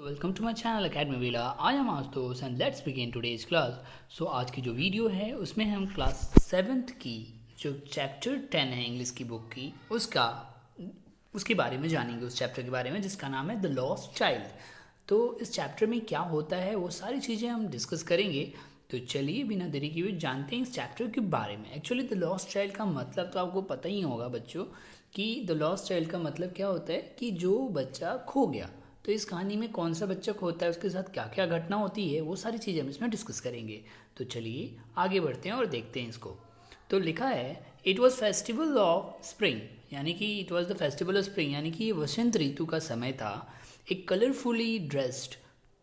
Welcome to my channel academy Vela. I am Ashutosh and let's begin today's class. So आज की जो video है उसमें हम क्लास 7th की जो चैप्टर 10 है इंग्लिश की बुक की उसके बारे में जानेंगे, उस चैप्टर के बारे में जिसका नाम है द लॉस्ट चाइल्ड। तो इस चैप्टर में क्या होता है वो सारी चीज़ें हम डिस्कस करेंगे। तो चलिए बिना देरी किए हुए जानते हैं इस चैप्टर के बारे में। एक्चुअली द लॉस्ट चाइल्ड का मतलब तो आपको पता ही होगा बच्चों कि द लॉस्ट चाइल्ड का मतलब क्या होता है कि जो बच्चा खो गया। तो इस कहानी में कौन सा बच्चा खोता है, उसके साथ क्या क्या घटना होती है, वो सारी चीज़ें हम इसमें डिस्कस करेंगे। तो चलिए आगे बढ़ते हैं और देखते हैं इसको। तो लिखा है it was festival of spring, यानी कि it was the festival of spring, यानी कि ये वसंत ऋतु का समय था। एक colourfully dressed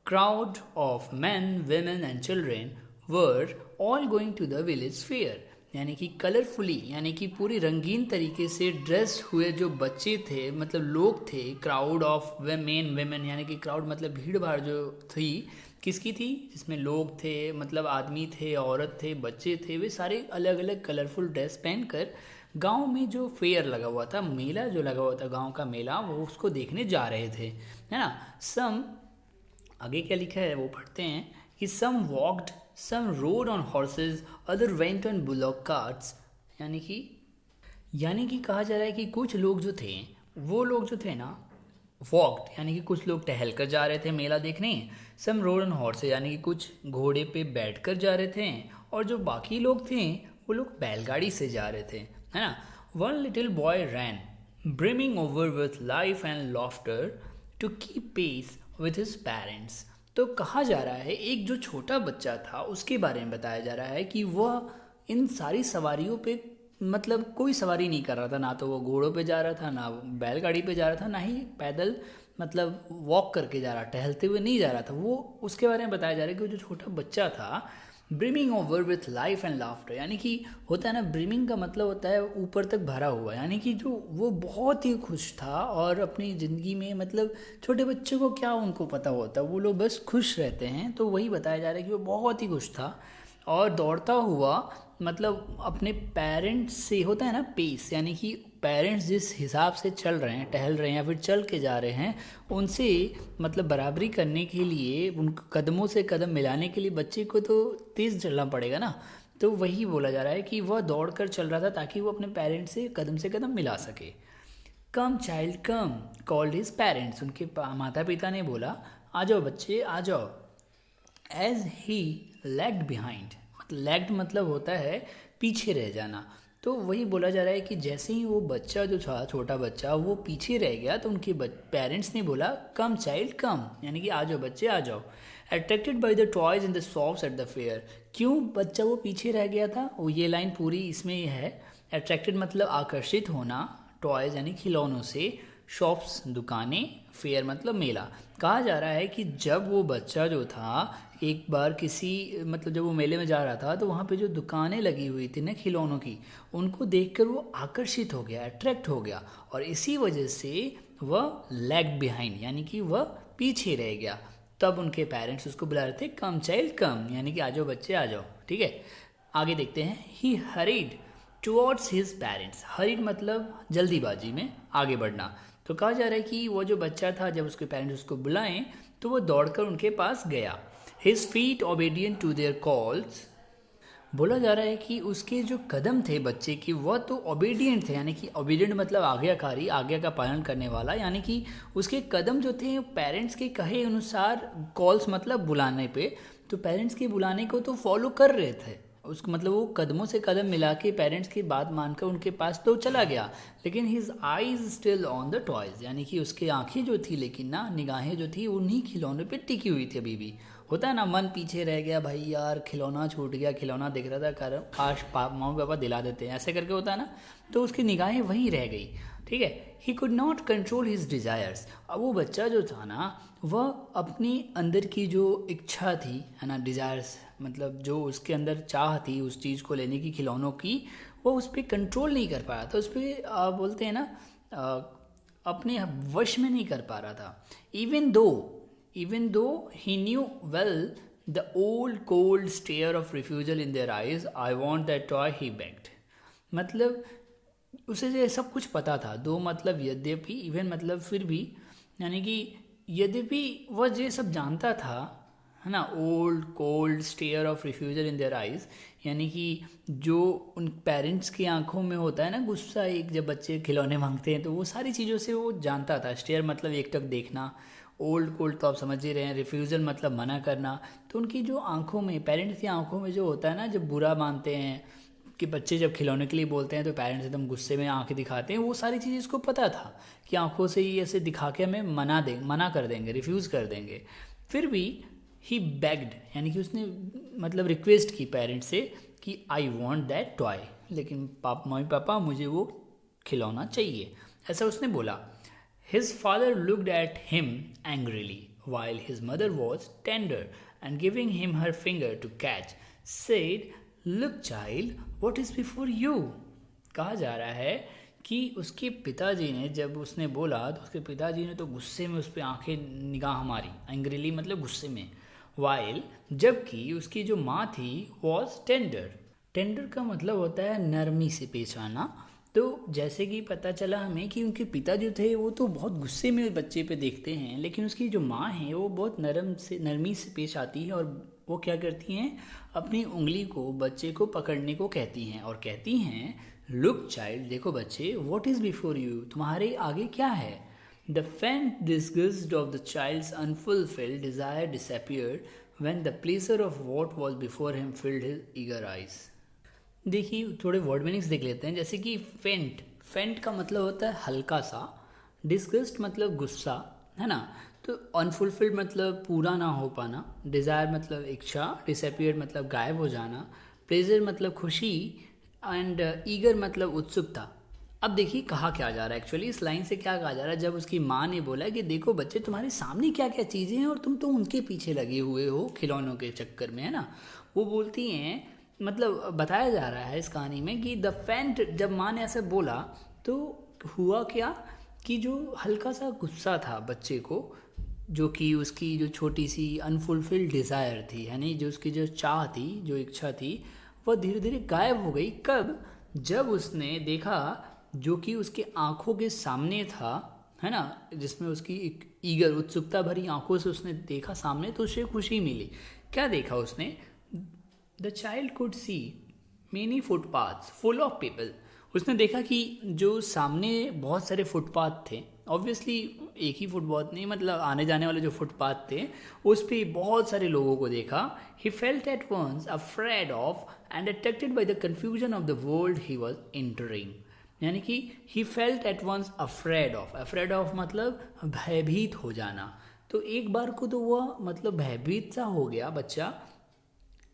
crowd of men, women and children were all going to the village fair। यानी कि कलरफुली यानी कि पूरी रंगीन तरीके से ड्रेस हुए जो बच्चे थे, मतलब लोग थे। क्राउड ऑफ मेन वेमेन, यानी कि क्राउड मतलब भीड़ भाड़ जो थी किसकी थी, जिसमें लोग थे, मतलब आदमी थे, औरत थे, बच्चे थे, वे सारे अलग अलग कलरफुल ड्रेस पहनकर गांव में जो फेयर लगा हुआ था, मेला जो लगा हुआ था, गांव का मेला, वो उसको देखने जा रहे थे, है ना। सम आगे क्या लिखा है वो पढ़ते हैं कि some walked, some rode on horses, other went on bullock carts. यानी कि कहा जा रहा है कि कुछ लोग जो थे, वो लोग जो थे ना, वॉक्ड यानी कि कुछ लोग टहल कर जा रहे थे मेला देखने। सम रोड ऑन हॉर्सेज यानी कि कुछ घोड़े पे बैठ कर जा रहे थे, और जो बाकी लोग थे वो लोग बैलगाड़ी से जा रहे थे, है ना। One little boy ran brimming over with life and laughter to keep pace with his parents. तो कहा जा रहा है एक जो छोटा बच्चा था उसके बारे में बताया जा रहा है कि वह इन सारी सवारियों पे मतलब कोई सवारी नहीं कर रहा था, ना तो वो घोड़ों पे जा रहा था, ना बैलगाड़ी पे जा रहा था, ना ही पैदल मतलब वॉक करके जा रहा, टहलते हुए नहीं जा रहा था वो। उसके बारे में बताया जा रहा है कि वो जो छोटा बच्चा था brimming over with life and laughter, यानी कि होता है ना, ब्रिमिंग का मतलब होता है ऊपर तक भरा हुआ, यानी कि जो वो बहुत ही खुश था। और अपनी ज़िंदगी में मतलब छोटे बच्चों को क्या उनको पता होता है, वो लोग बस खुश रहते हैं। तो वही बताया जा रहा है कि वो बहुत ही खुश था और दौड़ता हुआ मतलब अपने पेरेंट्स से, होता है ना पेस, यानी कि पेरेंट्स जिस हिसाब से चल रहे हैं, टहल रहे हैं या फिर चल के जा रहे हैं, उनसे मतलब बराबरी करने के लिए, उन कदमों से कदम मिलाने के लिए बच्चे को तो तेज़ चलना पड़ेगा ना। तो वही बोला जा रहा है कि वह दौड़ कर चल रहा था ताकि वो अपने पेरेंट्स से कदम मिला सके। कम चाइल्ड कम कॉल्ड हिज पेरेंट्स, उनके माता पिता ने बोला आ जाओ बच्चे आ जाओ। As he lagged behind, lagged मतलब होता है पीछे रह जाना। तो वही बोला जा रहा है कि जैसे ही वो बच्चा जो था, छोटा बच्चा, वो पीछे रह गया तो उनके पेरेंट्स ने बोला कम चाइल्ड कम, यानी कि आ जाओ बच्चे आ जाओ। Attracted by the toys in the shops at the fair, क्यों बच्चा वो पीछे रह गया था, वो ये लाइन पूरी इसमें है। अट्रैक्टेड मतलब आकर्षित होना, टॉयज यानी खिलौनों से, शॉप्स दुकानें, फेयर मतलब मेला। कहा जा रहा है कि जब वो बच्चा जो था एक बार किसी मतलब जब वो मेले में जा रहा था तो वहाँ पे जो दुकानें लगी हुई थी ना खिलौनों की, उनको देखकर वो आकर्षित हो गया, अट्रैक्ट हो गया, और इसी वजह से वह लैग बिहाइंड यानी कि वह पीछे रह गया। तब उनके पेरेंट्स उसको बुला रहे थे कम चाइल्ड कम, यानी कि आ जाओ बच्चे आ जाओ, ठीक है। आगे देखते हैं। He hurried towards his parents, hurried मतलब जल्दीबाजी में आगे बढ़ना। तो कहा जा रहा है कि वो जो बच्चा था जब उसके पेरेंट्स उसको बुलाएं तो वो दौड़कर उनके पास गया। His feet obedient to their calls, बोला जा रहा है कि उसके जो कदम थे बच्चे की वह तो ओबीडियंट थे, यानी कि ओबीडियंट मतलब आज्ञाकारी, आज्ञा का पालन करने वाला, यानी कि उसके कदम जो थे पेरेंट्स के कहे अनुसार, कॉल्स मतलब बुलाने पे, तो पेरेंट्स के बुलाने को तो फॉलो कर रहे थे। उसको मतलब वो कदमों से कदम मिला के पेरेंट्स की बात मानकर उनके पास तो चला गया, लेकिन his eyes still on the toys, यानी कि उसकी आंखें जो थी, लेकिन ना निगाहें जो थी उन्हीं खिलौनों पे टिकी हुई थी अभी भी। होता है ना मन पीछे रह गया, भाई यार खिलौना छूट गया, खिलौना दिख रहा था, कर काश मम्मी पापा दिला देते हैं, ऐसे करके होता है ना। तो उसकी निगाहें वहीं रह गई, ठीक है। He could not control his desires, अब वो बच्चा जो था ना वह अपनी अंदर की जो इच्छा थी, है ना, डिज़ायर्स मतलब जो उसके अंदर चाह थी उस चीज़ को लेने की, खिलौनों की, वो उस पर कंट्रोल नहीं कर पा रहा था, उस पर बोलते हैं ना अपने वश में नहीं कर पा रहा था। Even though he knew well the old cold stare of refusal in their eyes, I want that toy, he begged। मतलब उसे ये सब कुछ पता था, दो मतलब यद्यपि, इवन मतलब फिर भी, यानी कि यद्यपि वह ये सब जानता था, है ना, old cold stare of refusal in their eyes, यानी कि जो उन पेरेंट्स की आंखों में होता है ना गुस्सा, एक जब बच्चे खिलौने मांगते हैं तो वो सारी चीज़ों से वो जानता था। स्टेयर मतलब एक टक देखना, ओल्ड कोल्ड तो आप समझ ही रहे हैं, रिफ्यूज़ल मतलब मना करना। तो उनकी जो आंखों में, पेरेंट्स की आंखों में जो होता है ना, जब बुरा मानते हैं कि बच्चे जब खिलौने के लिए बोलते हैं तो पेरेंट्स एकदम गुस्से में आंखें दिखाते हैं, वो सारी चीज़ें इसको पता था कि आंखों से ही ऐसे दिखा के हमें मना कर देंगे, रिफ्यूज़ कर देंगे। फिर भी ही बेग्ड, यानी कि उसने मतलब रिक्वेस्ट की पेरेंट्स से कि आई वॉन्ट दैट टॉय, लेकिन मम्मी पापा मुझे वो खिलौना चाहिए, ऐसा उसने बोला। His father looked at him angrily while his mother was tender and giving him her finger to catch, said, look child, what is before you? कहा जा रहा है कि उसके पिताजी ने, जब उसने बोला तो उसके पिताजी ने तो गुस्से में उस पर आंखें निगाह मारी, एंग्रीली मतलब गुस्से में, वाइल जबकि उसकी जो माँ थी वॉज टेंडर। टेंडर का मतलब होता है नरमी से पेश आना। तो जैसे कि पता चला हमें कि उनके पिता जो थे वो तो बहुत गुस्से में बच्चे पे देखते हैं, लेकिन उसकी जो माँ है वो बहुत नरमी से पेश आती है, और वो क्या करती हैं, अपनी उंगली को बच्चे को पकड़ने को कहती हैं और कहती हैं, लुक चाइल्ड, देखो बच्चे, व्हाट इज़ बिफोर यू, तुम्हारे आगे क्या है। The faint disgust of the child's unfulfilled desire disappeared when the pleasure of what was before him filled his eager eyes. देखिए थोड़े वर्ड मीनिंग्स देख लेते हैं। जैसे कि फेंट, फेंट का मतलब होता है हल्का सा, डिस्गस्ट मतलब गुस्सा, है ना, तो अनफुलफिल्ड मतलब पूरा ना हो पाना, डिज़ायर मतलब इच्छा, डिसअपियर मतलब गायब हो जाना, प्लेजर मतलब खुशी, एंड ईगर मतलब उत्सुकता। अब देखिए कहा क्या जा रहा है, एक्चुअली इस लाइन से क्या कहा जा रहा है, जब उसकी माँ ने बोला कि देखो बच्चे, तुम्हारे सामने क्या क्या चीज़ें हैं और तुम तो उनके पीछे लगे हुए हो खिलौनों के चक्कर में, है ना, वो बोलती हैं, मतलब बताया जा रहा है इस कहानी में कि द फैंट, जब माँ ने ऐसे बोला तो हुआ क्या कि जो हल्का सा गुस्सा था बच्चे को, जो कि उसकी जो छोटी सी अनफुलफिल्ड डिज़ायर थी, यानी जो उसकी जो चाह थी, जो इच्छा थी, वह धीरे धीरे गायब हो गई। कब? जब उसने देखा, जो कि उसके आंखों के सामने था, है ना, जिसमें उसकी एक ईगर उत्सुकता भरी आंखों से उसने देखा सामने, तो उसे खुशी मिली। क्या देखा उसने? The child could see many footpaths full of people. उसने देखा कि जो सामने बहुत सारे फुटपाथ थे, ऑब्वियसली एक ही फुटपाथ नहीं, मतलब आने जाने वाले जो फुटपाथ थे उस पर बहुत सारे लोगों को देखा। He felt at once afraid of and attracted by the confusion of the world he was entering, यानी कि he felt at once afraid of, afraid of मतलब भयभीत हो जाना। तो एक बार को तो वह मतलब भयभीत सा हो गया बच्चा,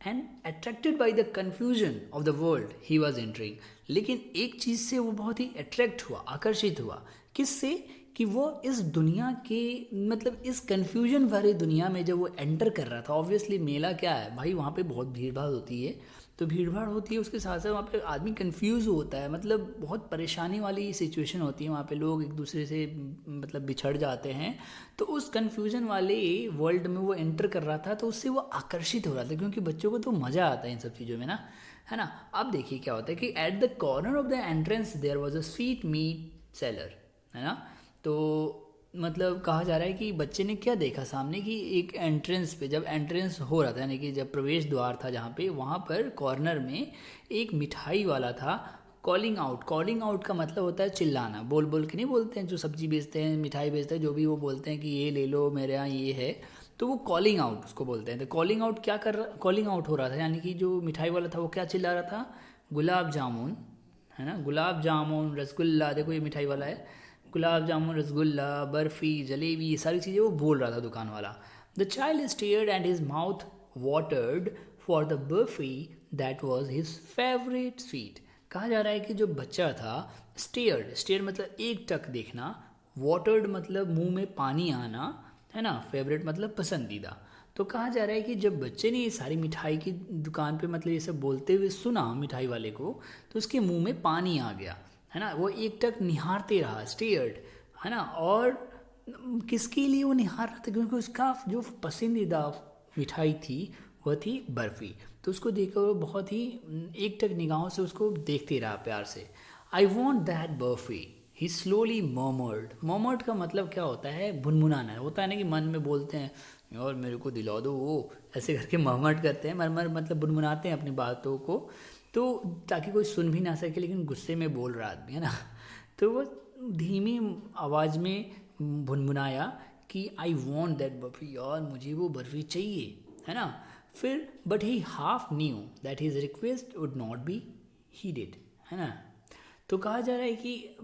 and attracted by the confusion of the world he was entering. लेकिन एक चीज़ से वो बहुत ही अट्रैक्ट हुआ, आकर्षित हुआ, किससे? कि वो इस दुनिया के, मतलब इस कन्फ्यूजन भरे दुनिया में जब वो एंटर कर रहा था। ऑब्वियसली मेला क्या है भाई, वहाँ पे बहुत भीड़ भाड़ होती है, तो भीड़ भाड़ होती है, उसके साथ साथ वहाँ पे आदमी कंफ्यूज होता है, मतलब बहुत परेशानी वाली सिचुएशन होती है वहाँ पे, लोग एक दूसरे से मतलब बिछड़ जाते हैं। तो उस कन्फ्यूजन वाले वर्ल्ड में वो एंटर कर रहा था, तो उससे वो आकर्षित हो रहा था, क्योंकि बच्चों को तो मज़ा आता है इन सब चीज़ों में ना, है ना। अब देखिए क्या होता है कि at the corner of the entrance there was a sweet meat seller, है ना। तो मतलब कहा जा रहा है कि बच्चे ने क्या देखा सामने, कि एक एंट्रेंस पे, जब एंट्रेंस हो रहा था, यानी कि जब प्रवेश द्वार था जहाँ पे, वहाँ पर कॉर्नर में एक मिठाई वाला था, कॉलिंग आउट। कॉलिंग आउट का मतलब होता है चिल्लाना, बोल बोल के नहीं बोलते हैं, जो सब्जी बेचते हैं, मिठाई बेचते हैं, जो भी, वो बोलते हैं कि ये ले लो, मेरे यहाँ ये है, तो वो कॉलिंग आउट उसको बोलते हैं। तो कॉलिंग आउट क्या कर रहा, कॉलिंग आउट हो रहा था, यानी कि जो मिठाई वाला था वो क्या चिल्ला रहा था, गुलाब जामुन, है ना, गुलाब जामुन, रसगुल्ला, देखो ये मिठाई वाला है, गुलाब जामुन, रसगुल्ला, बर्फ़ी, जलेबी, ये सारी चीज़ें वो बोल रहा था दुकान वाला। The child stared and his mouth watered for the barfi that was his favourite sweet. कहा जा रहा है कि जो बच्चा था, स्टेयर्ड, स्टेयर मतलब एक टक देखना, वाटर्ड मतलब मुंह में पानी आना, है ना, फेवरेट मतलब पसंदीदा। तो कहा जा रहा है कि जब बच्चे ने ये सारी मिठाई की दुकान पे मतलब ये सब बोलते हुए सुना मिठाई वाले को, तो उसके मुंह में पानी आ गया, है ना, वो एक टक निहारते रहा, स्टेयर्ड, है ना। और किसके लिए वो निहार रहा था? क्योंकि उसका जो पसंदीदा मिठाई थी वह थी बर्फ़ी। तो उसको देखकर वो बहुत ही एक टक निगाहों से उसको देखते रहा प्यार से। I want that barfi, he slowly murmured का मतलब क्या होता है, भुनभुनाना है, होता है ना कि मन में बोलते हैं यार मेरे को दिला दो वो, ऐसे करके मर्मर्ड करते हैं, मरमर मतलब भुनभुनाते हैं अपनी बातों को, तो ताकि कोई सुन भी ना सके लेकिन गुस्से में बोल रहा आदमी है ना। तो वो धीमी आवाज़ में भुनभुनाया कि आई वॉन्ट दैट बर्फी, यार मुझे वो बर्फी चाहिए, है ना। फिर but he half knew that his request would not be heeded, है ना। तो कहा जा रहा है कि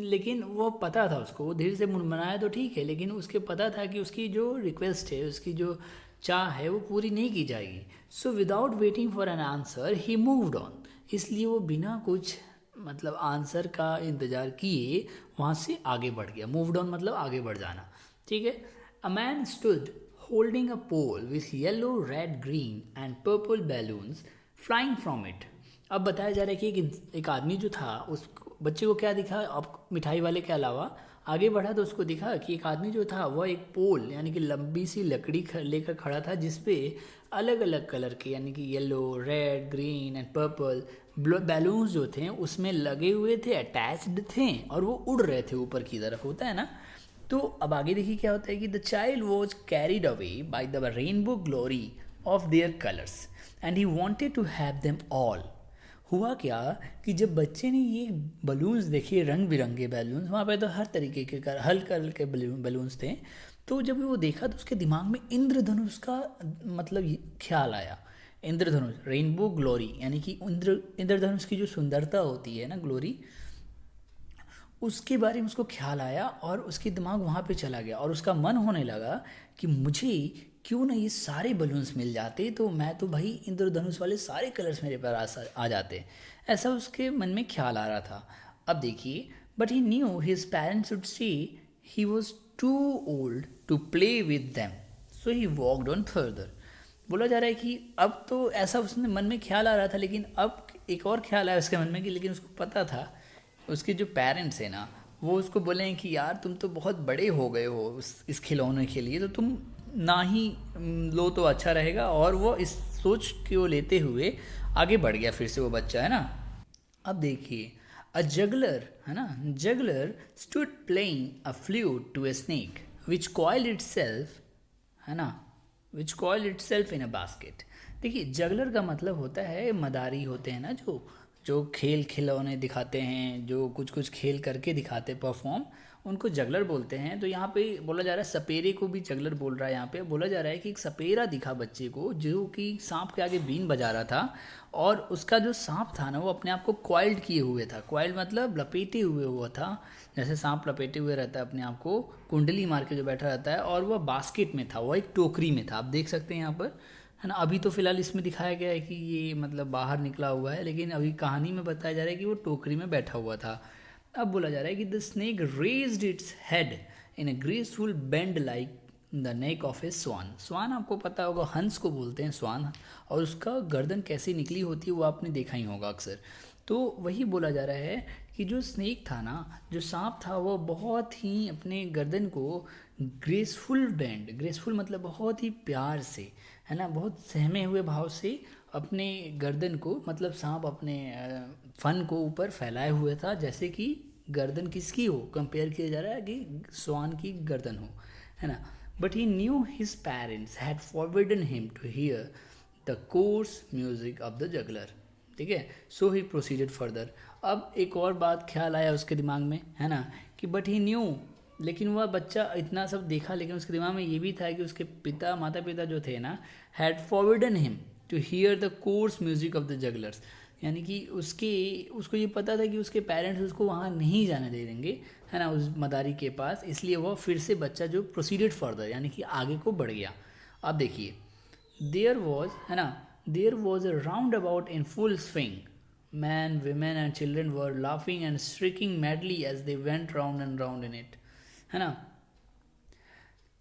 लेकिन वो पता था उसको, वो धीरे से मुनमनाया तो ठीक है, लेकिन उसके पता था कि उसकी जो रिक्वेस्ट है, उसकी जो चाह है वो पूरी नहीं की जाएगी। So without waiting for an answer he moved on, इसलिए वो बिना कुछ मतलब आंसर का इंतज़ार किए वहाँ से आगे बढ़ गया। मूव्ड ऑन मतलब आगे बढ़ जाना, ठीक है। A man stood holding a pole with yellow red green and purple balloons flying from it. अब बताया जा रहा है कि एक आदमी जो था, उस बच्चे को क्या दिखा, अब मिठाई वाले के अलावा आगे बढ़ा तो उसको दिखा कि एक आदमी जो था वह एक पोल यानी कि लंबी सी लकड़ी लेकर खड़ा था, जिसपे अलग अलग कलर के यानी कि yellow red green and purple balloons जो थे उसमें लगे हुए थे, अटैच्ड थे, और वो उड़ रहे थे ऊपर की तरफ, होता है ना। तो अब आगे देखिए क्या होता है कि the child was carried away by the rainbow glory of their colours and he wanted to have them all. हुआ क्या कि जब बच्चे ने ये बलून्स देखे, रंग बिरंगे बैलून्स, वहाँ पे तो हर तरीके के हर कलर के बलून्स थे, तो जब वो देखा तो उसके दिमाग में इंद्रधनुष का मतलब ख्याल आया। इंद्रधनुष, रेनबो ग्लोरी, यानी कि इंद्रधनुष की जो सुंदरता होती है ना, ग्लोरी, उसके बारे में उसको ख्याल आया और उसके दिमाग वहाँ पे चला गया और उसका मन होने लगा कि मुझे क्यों ना ये सारे बलून्स मिल जाते, तो मैं तो भाई इंद्रधनुष वाले सारे कलर्स मेरे पास आ जाते, ऐसा उसके मन में ख्याल आ रहा था। अब देखिए, but he knew his parents would see he was too old to play with them, so he walked on further. बोला जा रहा है कि अब तो ऐसा उसने मन में ख्याल आ रहा था, लेकिन अब एक और ख्याल आया उसके मन में कि लेकिन उसको पता था उसके जो पेरेंट्स हैं ना, वो उसको बोले हैं कि यार तुम तो बहुत बड़े हो गए हो इस खिलौने के लिए, तो तुम ना ही लो तो अच्छा रहेगा। और वो इस सोच को लेते हुए आगे बढ़ गया फिर से वो बच्चा, है ना। अब देखिए, अ जगलर, है ना, juggler stood playing a flute to a snake which coiled itself, है ना, which coiled itself in a basket. देखिए, जगलर का मतलब होता है मदारी होते हैं ना, जो जो खेल खिलौने दिखाते हैं, जो कुछ कुछ खेल करके दिखाते हैं परफॉर्म, उनको जगलर बोलते हैं। तो यहाँ पे बोला जा रहा है सपेरे को भी जगलर बोल रहा है। यहाँ पे बोला जा रहा है कि एक सपेरा दिखा बच्चे को जो कि सांप के आगे बीन बजा रहा था, और उसका जो सांप था ना वो अपने आप को क्वाइल्ड किए हुए था। क्वाइल्ड मतलब लपेटे हुए हुआ था, जैसे सांप लपेटे हुए रहता है अपने आप को, कुंडली मार के जो बैठा रहता है, और वह बास्केट में था, वह एक टोकरी में था। आप देख सकते हैं यहाँ पर, है ना। अभी तो फिलहाल इसमें दिखाया गया है कि ये मतलब बाहर निकला हुआ है, लेकिन अभी कहानी में बताया जा रहा है कि वो टोकरी में बैठा हुआ था। अब बोला जा रहा है कि the snake raised its head in a graceful bend like the neck of a swan. Swan आपको पता होगा, हंस को बोलते हैं स्वान, और उसका गर्दन कैसी निकली होती है वो आपने देखा ही होगा अक्सर। तो वही बोला जा रहा है कि जो स्नेक था ना, जो सांप था, वो बहुत ही अपने गर्दन को ग्रेसफुल बेंड, ग्रेसफुल मतलब बहुत ही प्यार से, है ना, बहुत सहमे हुए भाव से अपने गर्दन को, मतलब सांप अपने फन को ऊपर फैलाए हुए था, जैसे कि गर्दन किसकी हो, कंपेयर किया जा रहा है कि स्वान की गर्दन हो, है ना। But he knew his parents had forbidden him to hear the coarse music of the juggler, ठीक है। So he proceeded further. अब एक और बात ख्याल आया उसके दिमाग में, है ना, कि बट ही न्यू, लेकिन वह बच्चा इतना सब देखा, लेकिन उसके दिमाग में ये भी था कि उसके माता पिता जो थे ना, had forbidden him to hear the coarse music of the jugglers, यानी कि उसको ये पता था कि उसके पेरेंट्स उसको वहाँ नहीं जाने दे देंगे, है ना, उस मदारी के पास। इसलिए वह फिर से बच्चा जो प्रोसीडेड फर्दर, यानी कि आगे को बढ़ गया। अब देखिए, देयर वॉज, है ना, there was a round about in full swing, man women and children were laughing and shrieking madly as they went round and round in it, है ना।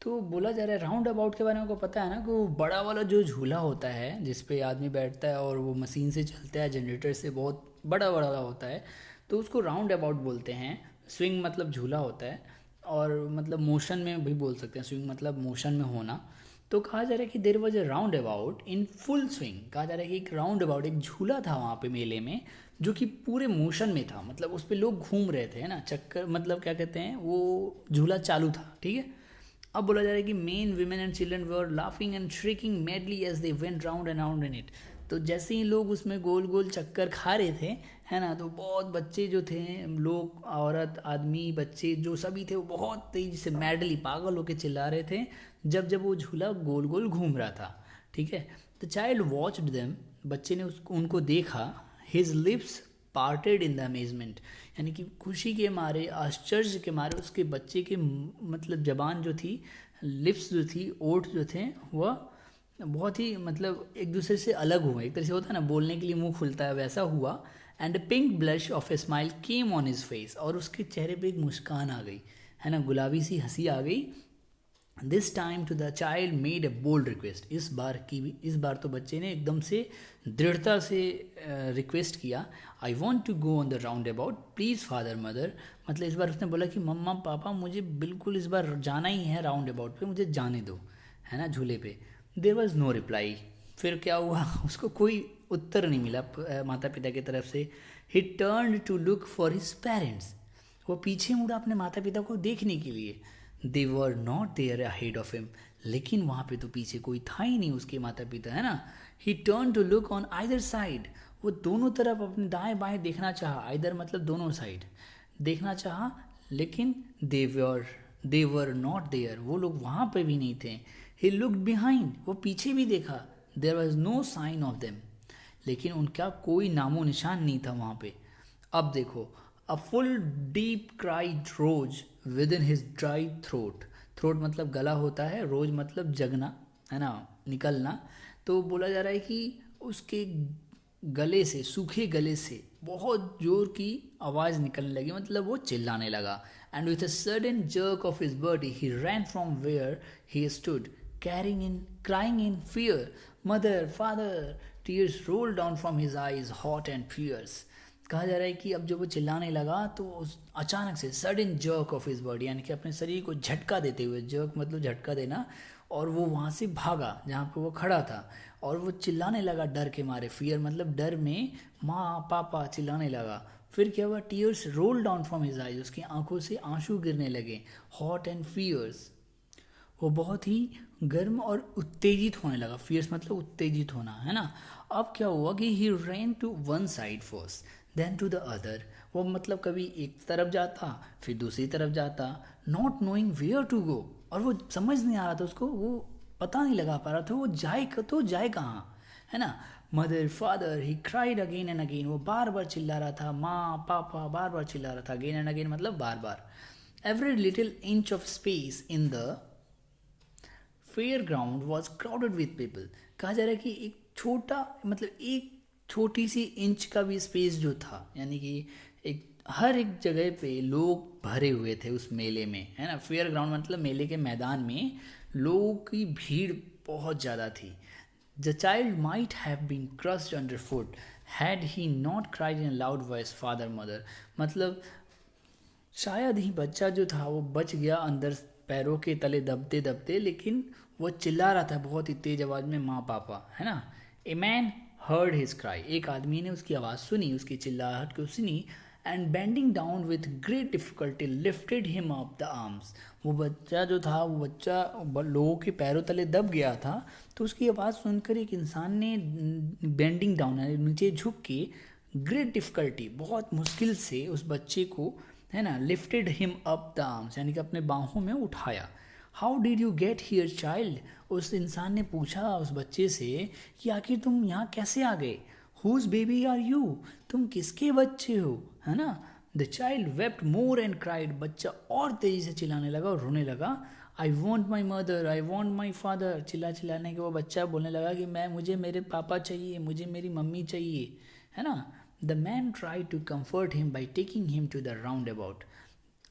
तो बोला जा रहा है राउंड अबाउट के बारे में, को पता है ना कि वो बड़ा वाला जो झूला होता है जिस पे आदमी बैठता है और वो मशीन से चलता है, जनरेटर से, बहुत बड़ा बड़ा होता है, तो उसको राउंड अबाउट बोलते हैं। स्विंग मतलब झूला होता है, और मतलब मोशन में भी बोल सकते हैं, स्विंग मतलब मोशन में होना। तो कहा जा रहा है कि there was a round about in full swing. कहा जा रहा है कि एक राउंड अबाउट, एक झूला था वहाँ पे मेले में, जो कि पूरे मोशन में था, मतलब उस पर लोग घूम रहे थे, है ना, चक्कर, मतलब क्या कहते हैं, वो झूला चालू था, ठीक है। अब बोला जा रहा है कि men women and children were laughing and shrieking madly as they went round and round in it. तो जैसे ही लोग उसमें गोल गोल चक्कर खा रहे थे, है ना, तो बहुत बच्चे जो थे, लोग, औरत, आदमी, बच्चे जो सभी थे, वो बहुत तेजी से मैडली पागल होके चिल्ला रहे थे जब जब वो झूला गोल गोल घूम रहा था, ठीक है। द चाइल्ड वॉच्ड देम, बच्चे ने उनको देखा। His lips parted in the amazement, यानी कि खुशी के मारे, आश्चर्य के मारे उसके बच्चे के मतलब जबान जो थी, लिप्स जो थी, ओठ जो थे, वह बहुत ही मतलब एक दूसरे से अलग हुए। एक तरह से होता है ना, बोलने के लिए मुंह खुलता है, वैसा हुआ। And pink blush of a smile came on his face, और उसके चेहरे पे एक मुस्कान आ गई, है ना, गुलाबी सी हंसी आ गई। This time to the child made a bold request, इस बार तो बच्चे ने एकदम से दृढ़ता से रिक्वेस्ट किया। I want to go on the round about please father mother, मतलब इस बार उसने बोला कि मम्मा पापा मुझे बिल्कुल इस बार जाना ही है राउंड अबाउट पे, मुझे जाने दो, है ना, झूले पे। देर वॉज नो रिप्लाई, फिर क्या हुआ, उसको कोई उत्तर नहीं मिला माता पिता की तरफ से। He turn to look for his parents, वो पीछे मुड़ा अपने माता पिता को देखने के लिए। They were not there ahead of him, लेकिन वहाँ पे तो पीछे कोई था ही नहीं उसके माता पिता, है ना। He turn to look on either side, वो दोनों तरफ अपने दाएं बाएं देखना चाहा, आइदर मतलब दोनों साइड देखना चाहा, लेकिन दे वर नॉट देयर, वो लोग वहाँ पे भी नहीं थे। ही लुक्ड बिहाइंड, वो पीछे भी देखा। There was no sign of them, लेकिन उनका कोई नामो निशान नहीं था वहाँ पे। अब देखो, a full deep cried rose within his dry throat, throat मतलब गला होता है, रोज मतलब जगना, है ना, निकलना। तो बोला जा रहा है कि उसके गले से, सूखे गले से बहुत जोर की आवाज़ निकलने लगी, मतलब वो चिल्लाने लगा। And with a sudden jerk of his body he ran from where he stood crying in fear, mother, father, tears rolled down from his eyes, hot and fierce। कहा जा रहा है कि अब जब वो चिल्लाने लगा तो अचानक से sudden jerk of his body, यानी कि अपने शरीर को झटका देते हुए, जर्क मतलब झटका देना, और वो वहाँ से भागा जहाँ पे वो खड़ा था, और वो चिल्लाने लगा डर के मारे, फियर मतलब डर में, माँ पापा चिल्लाने लगा। फिर क्या हुआ, tears roll down from his eyes, उसकी आंखों से आंसू गिरने लगे। हॉट एंड फियर्स, वो बहुत ही गर्म और उत्तेजित होने लगा। फियर्स मतलब उत्तेजित होना, है ना। अब क्या हुआ कि he ran to one side first then to the other, वो मतलब कभी एक तरफ जाता फिर दूसरी तरफ जाता, not knowing where to go, और वो समझ नहीं आ रहा था उसको, वो पता नहीं लगा पा रहा था वो जाए कहाँ, है ना। Mother father he cried again and again, वो बार बार चिल्ला रहा था, माँ पापा बार बार चिल्ला रहा था, अगेन एंड अगेन मतलब बार बार। Every little inch of space in the fair ground was crowded with people. कहा जा रहा है कि एक छोटा मतलब एक छोटी सी इंच का भी स्पेस जो था, यानी कि एक हर एक जगह पे लोग भरे हुए थे उस मेले में, है ना। फेयर ग्राउंड मतलब मेले के मैदान में लोगों की भीड़ बहुत ज़्यादा थी। The child might have been crushed under foot had he not cried in loud voice father mother, मतलब शायद ही बच्चा जो था वो बच गया अंदर पैरों के तले दबते दबते, लेकिन वो चिल्ला रहा था बहुत ही तेज आवाज में, माँ पापा, है ना। A man heard his cry, एक आदमी ने उसकी आवाज़ सुनी, उसकी चिल्लाहट को सुनी। And bending down with great difficulty lifted him up the arms, वो बच्चा जो था, वो बच्चा लोगों के पैरों तले दब गया था, तो उसकी आवाज़ सुनकर एक इंसान ने बेंडिंग डाउन, नीचे झुक के, ग्रेट डिफिकल्टी बहुत मुश्किल से उस बच्चे को, है ना, lifted him up the arms, यानी कि अपने बाहों में उठाया। How did you get here child, उस इंसान ने पूछा उस बच्चे से कि आखिर तुम यहाँ कैसे आ गए। हुज बेबी आर यू, तुम किसके बच्चे हो, है ना। The child wept more and cried, बच्चा और तेजी से चिल्लाने लगा और रोने लगा। I want my mother, I want my father, चिल्लाने के वो बच्चा बोलने लगा कि मुझे मेरे पापा चाहिए, मुझे मेरी मम्मी चाहिए, है ना। The man try to comfort him by taking him to the round about,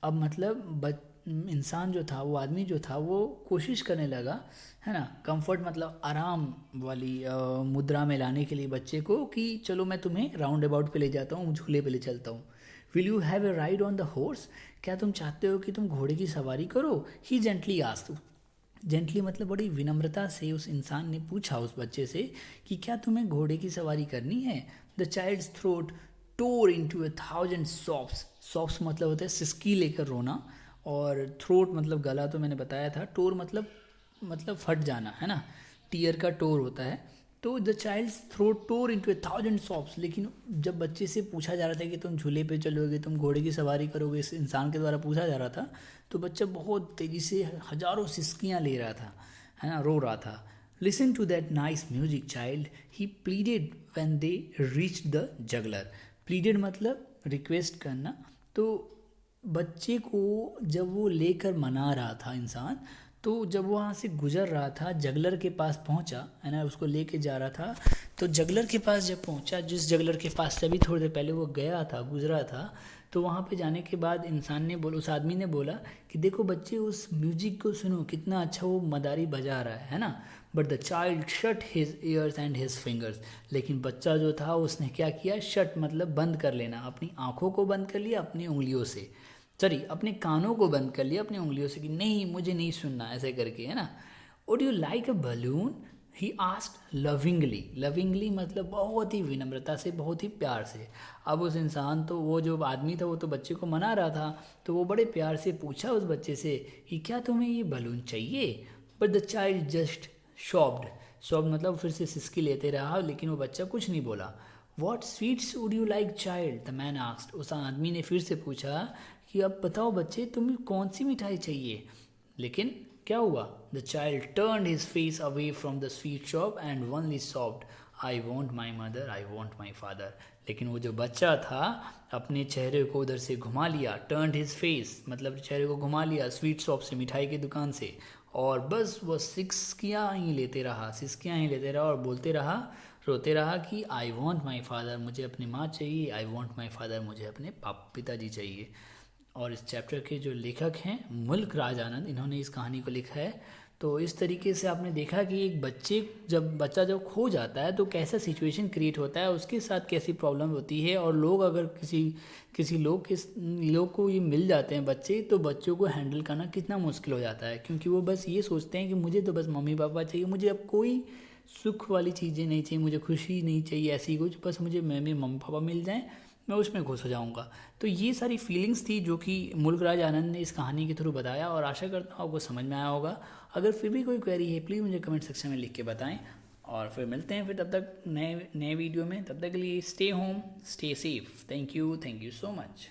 अब मतलब इंसान जो था, वो आदमी जो था, वो कोशिश करने लगा, है ना, कंफर्ट मतलब आराम वाली मुद्रा में लाने के लिए बच्चे को, कि चलो मैं तुम्हें राउंड अबाउट पे ले जाता हूँ, झूले पे ले चलता हूँ। Will you have a ride on the horse, क्या तुम चाहते हो कि तुम घोड़े की सवारी करो। ही जेंटली आस्क्ड, जेंटली मतलब बड़ी विनम्रता से उस इंसान ने पूछा उस बच्चे से कि क्या तुम्हें घोड़े की सवारी करनी है। The child's throat tore into 1,000 sobs. Sobs मतलब होता है सिसकी लेकर रोना, और थ्रोट मतलब गला, तो मैंने बताया था। टोर मतलब फट जाना है ना, टीयर का टोर होता है। तो the child's throat tore into 1,000 sobs. लेकिन जब बच्चे से पूछा जा रहा था कि तुम झूले पे चलोगे, तुम घोड़े की सवारी करोगे, इस इंसान के द्वारा पूछा जा रहा था, तो बच्चा बहुत तेज़ी से हजारों सिसकियाँ ले रहा था, है ना, रो रहा था। Listen to that nice music child, he pleaded when they reach the juggler. Pleaded मतलब रिक्वेस्ट करना। तो बच्चे को जब वो लेकर मना रहा था इंसान, तो जब वो वहाँ से गुजर रहा था, जगलर के पास पहुँचा, है ना, उसको लेके जा रहा था, तो जगलर के पास जब पहुँचा, जिस जगलर के पास अभी थोड़ी देर पहले वो गया था, गुजरा था, तो वहाँ पे जाने के बाद इंसान ने बोला, उस आदमी ने बोला कि देखो बच्चे, उस म्यूजिक को सुनो, कितना अच्छा वो मदारी बजा रहा है ना। But the child shut his years and his fingers. लेकिन बच्चा जो था उसने क्या किया, शट मतलब बंद कर लेना, अपनी आंखों को बंद कर लिया अपनी उंगलियों से, सॉरी अपने कानों को बंद कर लिया अपनी उंगलियों से, कि नहीं मुझे नहीं सुनना, ऐसे करके, है ना। Would you like a balloon, he asked lovingly. Lovingly मतलब बहुत ही विनम्रता से, बहुत ही प्यार से। अब उस इंसान, तो वो जो आदमी था वो तो बच्चे को मना रहा था, तो वो बड़े प्यार से पूछा उस बच्चे से कि क्या तुम्हें ये बलून चाहिए। But the child just शॉप्ड। शॉप्ड मतलब फिर से सिसकी लेते रहा, लेकिन वो बच्चा कुछ नहीं बोला। What sweets would you like child, the man asked. उस आदमी ने फिर से पूछा कि अब बताओ बच्चे, तुम्हें कौन सी मिठाई चाहिए। लेकिन क्या हुआ, the child turned his face away from the sweet shop and only soft, I want my mother, I want my father. लेकिन वो जो बच्चा था अपने चेहरे को उधर से घुमा लिया, टर्न्ड हिज फेस मतलब चेहरे को घुमा लिया स्वीट शॉप से, मिठाई की दुकान से, और बस वो सिसकियाँ ही लेते रहा और बोलते रहा, रोते रहा कि आई वॉन्ट माई फादर, मुझे अपनी माँ चाहिए, आई वॉन्ट माई फादर, मुझे अपने पिताजी चाहिए। और इस चैप्टर के जो लेखक हैं मुल्क राज आनंद, इन्होंने इस कहानी को लिखा है। तो इस तरीके से आपने देखा कि एक बच्चा जब खो जाता है तो कैसा सिचुएशन क्रिएट होता है, उसके साथ कैसी प्रॉब्लम होती है, और लोग अगर किसी लोग को ये मिल जाते हैं बच्चे, तो बच्चों को हैंडल करना कितना मुश्किल हो जाता है, क्योंकि वो बस ये सोचते हैं कि मुझे तो बस मम्मी पापा चाहिए, मुझे अब कोई सुख वाली चीज़ें नहीं चाहिए, मुझे खुशी नहीं चाहिए ऐसी कुछ, बस मुझे मेरे मम्मी पापा मिल जाएं, मैं उसमें खुश हो जाऊंगा। तो ये सारी फीलिंग्स थी जो कि मुल्क राज आनंद ने इस कहानी के थ्रू बताया, और आशा करता हूँ आपको समझ में आया होगा। अगर फिर भी कोई क्वेरी है प्लीज़ मुझे कमेंट सेक्शन में लिख के बताएं, और फिर मिलते हैं फिर तब तक नए वीडियो में। तब तक के लिए stay home, stay safe. Thank you so much.